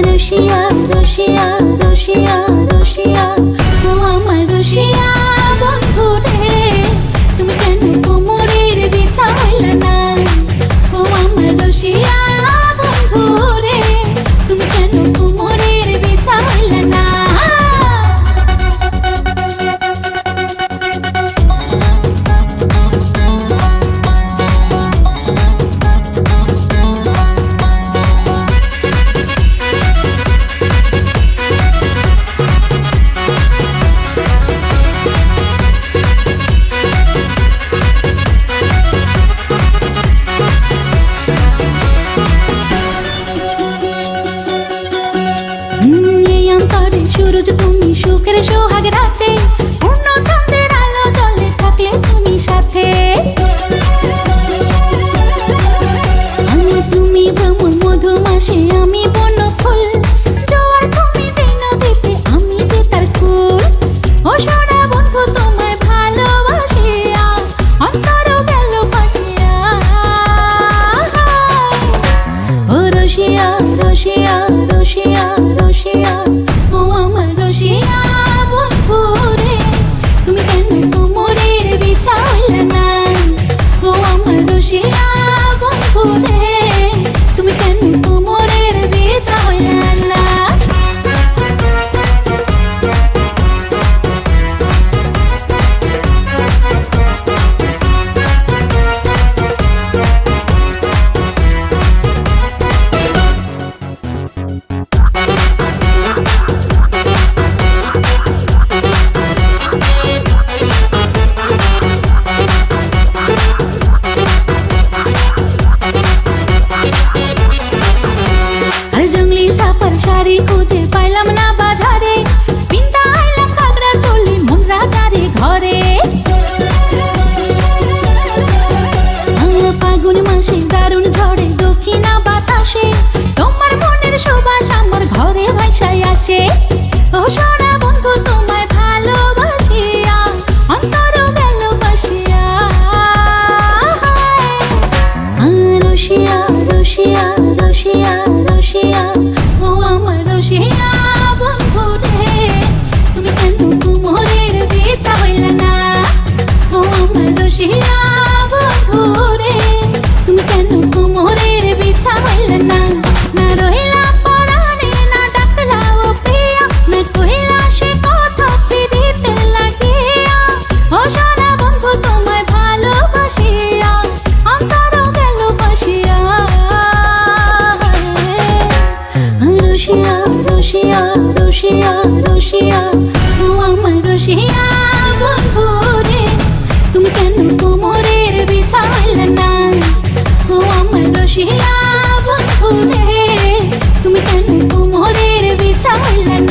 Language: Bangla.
রসিয়া রসিয়া রসিয়া রসিয়া ও আমার রসিয়া বন্ধু রে, তুমি কেন কোমরের বিছা হইলা না? ও আমার রসিয়া বন্ধু রে, তুমি কেন কোমরের বিছা হইলা না? সুরজ তুমি সুখের সোহাগ রাতে, পূর্ণ চাঁদের আলো জলে থাকলে তুমি সাথে। তুমি ভ্রমণ মধুমাসে, আমি বন্য ফুল, জোয়ার তুমি যে নদীতে, আমি যে তার কুল। ও সোনা বন্ধু তোমায় ভালোবাসিয়া অন্তর গেল ফাঁসিয়া। ও রসিয়া রসিয়া রসিয়া রসিয়া ও আমার রসিয়া বন্ধু রে, তুমি কেন কোমরের বিছা হইলা না? ও আমার রসিয়া বন্ধু রে, তুমি কেন কোমরের বিছা হইলা না? জঙ্গলি ছাপার শাড়ি খুঁজে পাইলাম না বাজারে, পিন্তা আইলাম ঘাগরা চলি মোংরা চারে ঘরে। ফাগুন মাসে দারুণ ঝড়ে দক্ষিণা বাতাসে, তোমার মনের সুবাস আমার ঘরে ভাইসায় আসে। ও সোনা বন্ধু তোমায় ভালোবাসিয়া অন্তর গেল ফাঁসিয়া। রসিয়া রসিয়া রসিয়া রসিয়া ও আমার রসিয়া বন্ধু রে, তুমি কেন কোমরের বিছা হইলা না? ও আমার রসিয়া বন্ধু রে, তুমি কেন কোমরের বিছা হইলা না? না রহিলা পরাণে, না ডাকলা ও প্রিয়া, না কহিলা সে কথা পিরিতে লাগিয়া। ও সোনা বন্ধু তোমায় ভালোবাসিয়া অন্তর গেল ফাঁসিয়া। রসিয়া রসিয়া রসিয়া